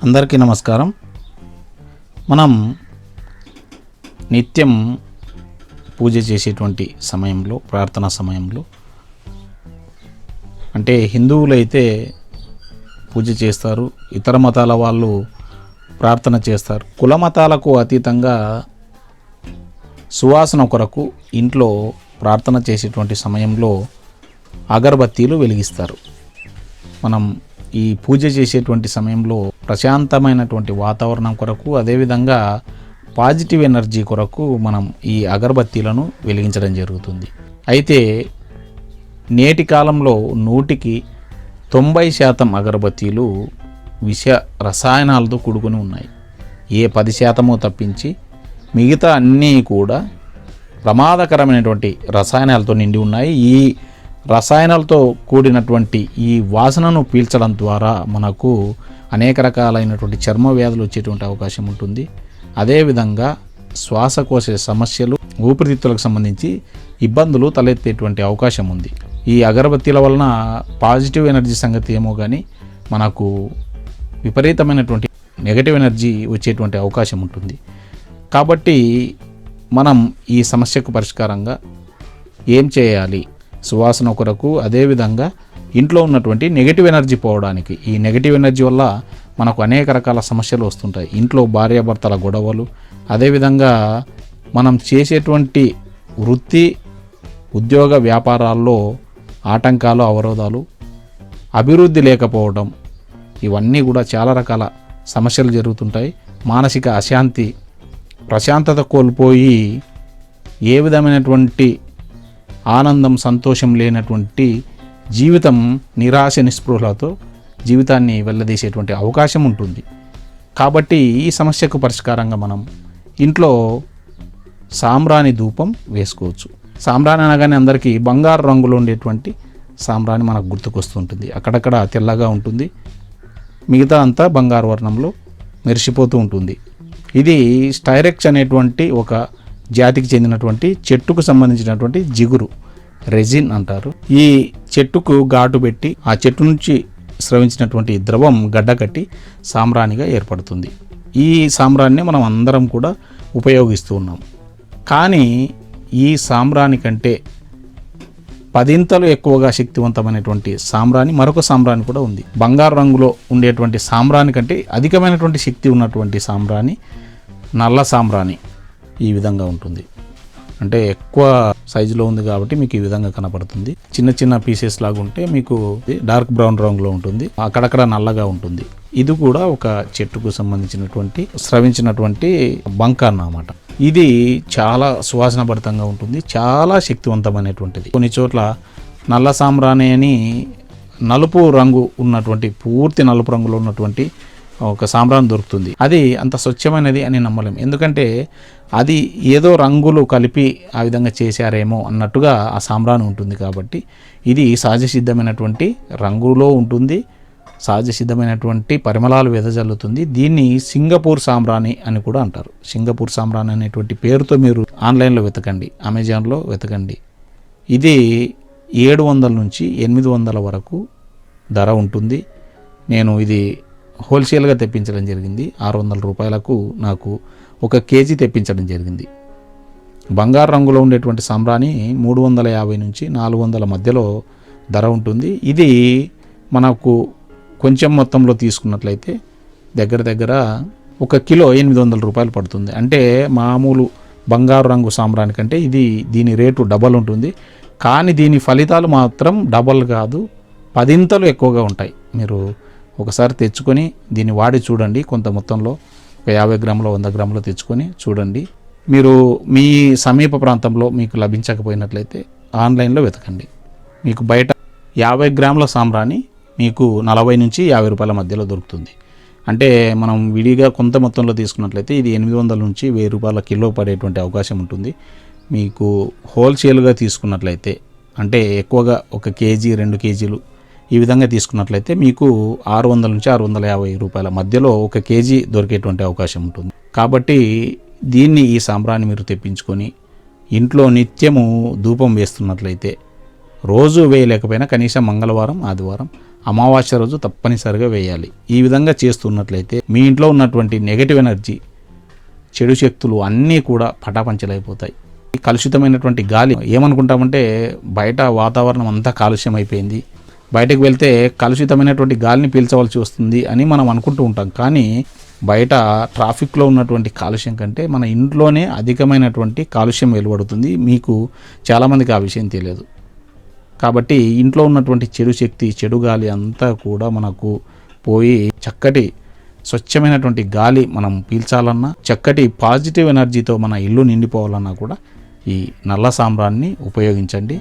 అందరికీ నమస్కారం. మనం నిత్యం పూజ చేసేటువంటి సమయంలో, ప్రార్థనా సమయంలో, అంటే హిందువులైతే పూజ చేస్తారు, ఇతర మతాల వాళ్ళు ప్రార్థన చేస్తారు. కుల మతాలకు అతీతంగా సువాసన కొరకు ఇంట్లో ప్రార్థన చేసేటువంటి సమయంలో అగరబత్తీలు వెలిగిస్తారు. మనం ఈ పూజ చేసేటువంటి సమయంలో ప్రశాంతమైనటువంటి వాతావరణం కొరకు, అదేవిధంగా పాజిటివ్ ఎనర్జీ కొరకు మనం ఈ అగరబత్తీలను వెలిగించడం జరుగుతుంది. అయితే నేటి కాలంలో 90% అగరబత్తీలు విష రసాయనాలతో కూడుకుని ఉన్నాయి. ఏ 10% తప్పించి మిగతా అన్నీ కూడా ప్రమాదకరమైనటువంటి రసాయనాలతో నిండి ఉన్నాయి. ఈ రసాయనాలతో కూడినటువంటి ఈ వాసనను పీల్చడం ద్వారా మనకు అనేక రకాలైనటువంటి చర్మ వ్యాధులు వచ్చేటువంటి అవకాశం ఉంటుంది. అదేవిధంగా శ్వాసకోశ సమస్యలు, ఊపిరితిత్తులకు సంబంధించి ఇబ్బందులు తలెత్తేటువంటి అవకాశం ఉంది. ఈ అగరబత్తీల వలన పాజిటివ్ ఎనర్జీ సంగతి ఏమో కానీ మనకు విపరీతమైనటువంటి నెగటివ్ ఎనర్జీ వచ్చేటువంటి అవకాశం ఉంటుంది. కాబట్టి మనం ఈ సమస్యకు పరిష్కారంగా ఏం చేయాలి? సువాసన కొరకు, అదేవిధంగా ఇంట్లో ఉన్నటువంటి నెగటివ్ ఎనర్జీ పోవడానికి. ఈ నెగటివ్ ఎనర్జీ వల్ల మనకు అనేక రకాల సమస్యలు వస్తుంటాయి. ఇంట్లో భార్యాభర్తల గొడవలు, అదేవిధంగా మనం చేసేటువంటి వృత్తి, ఉద్యోగ, వ్యాపారాల్లో ఆటంకాలు, అవరోధాలు, అభివృద్ధి లేకపోవడం, ఇవన్నీ కూడా చాలా రకాల సమస్యలు జరుగుతుంటాయి. మానసిక అశాంతి, ప్రశాంతత కోల్పోయి ఏ విధమైనటువంటి ఆనందం, సంతోషం లేనటువంటి జీవితం, నిరాశ నిస్పృహలతో జీవితాన్ని వెళ్ళదీసేటువంటి అవకాశం ఉంటుంది. కాబట్టి ఈ సమస్యకు పరిష్కారంగా మనం ఇంట్లో సాంబ్రాణి ధూపం వేసుకోవచ్చు. సాంబ్రాణి అనగానే అందరికీ బంగారు రంగులో ఉండేటువంటి సాంబ్రాణి మనకు గుర్తుకొస్తుంటుంది. అక్కడక్కడ తెల్లగా ఉంటుంది, మిగతా అంతా బంగారు వర్ణంలో మెరిసిపోతూ ఉంటుంది. ఇది స్టైరెక్స్ అనేటువంటి ఒక జాతికి చెందినటువంటి చెట్టుకు సంబంధించినటువంటి జిగురు, రెజిన్ అంటారు. ఈ చెట్టుకు ఘాటు పెట్టి ఆ చెట్టు నుంచి స్రవించినటువంటి ద్రవం గడ్డకట్టి సాంబ్రాణిగా ఏర్పడుతుంది. ఈ సాంబ్రాణిని మనం అందరం కూడా ఉపయోగిస్తూ ఉన్నాం. కానీ ఈ సాంబ్రాణి కంటే 10 ఎక్కువగా శక్తివంతమైనటువంటి సాంబ్రాణి, మరొక సాంబ్రాణి కూడా ఉంది. బంగారు రంగులో ఉండేటువంటి సాంబ్రాణి కంటే అధికమైనటువంటి శక్తి ఉన్నటువంటి సాంబ్రాణి నల్ల సాంబ్రాణి. ఈ విధంగా ఉంటుంది. అంటే ఎక్కువ సైజులో ఉంది కాబట్టి మీకు ఈ విధంగా కనపడుతుంది. చిన్న చిన్న పీసెస్ లాగా ఉంటే మీకు డార్క్ బ్రౌన్ రంగులో ఉంటుంది, అక్కడక్కడ నల్లగా ఉంటుంది. ఇది కూడా ఒక చెట్టుకు సంబంధించినటువంటి స్రవించినటువంటి బంక అన్నమాట. ఇది చాలా సువాసన భరితంగా ఉంటుంది, చాలా శక్తివంతమైనటువంటిది. కొన్ని చోట్ల నల్ల సాంబ్రాణి అని నలుపు రంగు ఉన్నటువంటి, పూర్తి నలుపు రంగులో ఉన్నటువంటి ఒక సాంబ్రాణి దొరుకుతుంది. అది అంత స్వచ్ఛమైనది అని నమ్మలేం. ఎందుకంటే అది ఏదో రంగులు కలిపి ఆ విధంగా చేశారేమో అన్నట్టుగా ఆ సాంబ్రాణి ఉంటుంది. కాబట్టి ఇది సహజ సిద్ధమైనటువంటి రంగులో ఉంటుంది, సహజ సిద్ధమైనటువంటి పరిమళాలు వెదజల్లుతుంది. దీన్ని సింగపూర్ సాంబ్రాణి అని కూడా అంటారు. సింగపూర్ సాంబ్రాణి అనేటువంటి పేరుతో మీరు ఆన్లైన్లో వెతకండి, అమెజాన్లో వెతకండి. ఇది 700 నుంచి 800 వరకు ధర ఉంటుంది. నేను ఇది హోల్సేల్గా తెప్పించడం జరిగింది. 600 రూపాయలకు నాకు 1 కేజీ తెప్పించడం జరిగింది. బంగారు రంగులో ఉండేటువంటి సాంబ్రాణి 350 నుంచి 400 మధ్యలో ధర ఉంటుంది. ఇది మనకు కొంచెం మొత్తంలో తీసుకున్నట్లయితే దగ్గర 1 కిలో 800 రూపాయలు పడుతుంది. అంటే మామూలు బంగారు రంగు సాంబ్రాణి కంటే దీని రేటు డబల్ ఉంటుంది. కానీ దీని ఫలితాలు మాత్రం డబల్ కాదు, 10 ఎక్కువగా ఉంటాయి. మీరు ఒకసారి తెచ్చుకొని దీన్ని వాడి చూడండి. కొంత మొత్తంలో 50 గ్రాములు 100 గ్రాములు తెచ్చుకొని చూడండి. మీరు మీ సమీప ప్రాంతంలో మీకు లభించకపోయినట్లయితే ఆన్లైన్లో వెతకండి. మీకు బయట 50 గ్రాముల సాంబ్రాణి మీకు 40 నుంచి 50 రూపాయల మధ్యలో దొరుకుతుంది. అంటే మనం విడిగా కొంత మొత్తంలో తీసుకున్నట్లయితే ఇది 800 నుంచి 1000 రూపాయల కిలో పడేటువంటి అవకాశం ఉంటుంది. మీకు హోల్సేల్గా తీసుకున్నట్లయితే, అంటే ఎక్కువగా 1 కేజీ 2 కేజీలు ఈ విధంగా తీసుకున్నట్లయితే మీకు 600 నుంచి 650 రూపాయల మధ్యలో 1 కేజీ దొరికేటువంటి అవకాశం ఉంటుంది. కాబట్టి దీన్ని, ఈ సాంబ్రాన్ని మీరు తెప్పించుకొని ఇంట్లో నిత్యము ధూపం వేస్తున్నట్లయితే, రోజు వేయలేకపోయినా కనీసం మంగళవారం, ఆదివారం అమావాస్య రోజు తప్పనిసరిగా వేయాలి. ఈ విధంగా చేస్తున్నట్లయితే మీ ఇంట్లో ఉన్నటువంటి నెగటివ్ ఎనర్జీ, చెడు శక్తులు అన్నీ కూడా పటాపంచలైపోతాయి. కలుషితమైనటువంటి గాలి ఏమనుకుంటామంటే బయట వాతావరణం అంతా కాలుష్యం అయిపోయింది, బయటకు వెళ్తే కలుషితమైనటువంటి గాలిని పీల్చవలసి వస్తుంది అని మనం అనుకుంటూ ఉంటాం. కానీ బయట ట్రాఫిక్లో ఉన్నటువంటి కాలుష్యం కంటే మన ఇంట్లోనే అధికమైనటువంటి కాలుష్యం వెలువడుతుంది. మీకు చాలామందికి ఆ విషయం తెలియదు. కాబట్టి ఇంట్లో ఉన్నటువంటి చెడు శక్తి, చెడు గాలి అంతా కూడా మనకు పోయి చక్కటి స్వచ్ఛమైనటువంటి గాలి మనం పీల్చాలన్నా, చక్కటి పాజిటివ్ ఎనర్జీతో మన ఇల్లు నిండిపోవాలన్నా కూడా ఈ నల్ల సాంబ్రాన్ని ఉపయోగించండి.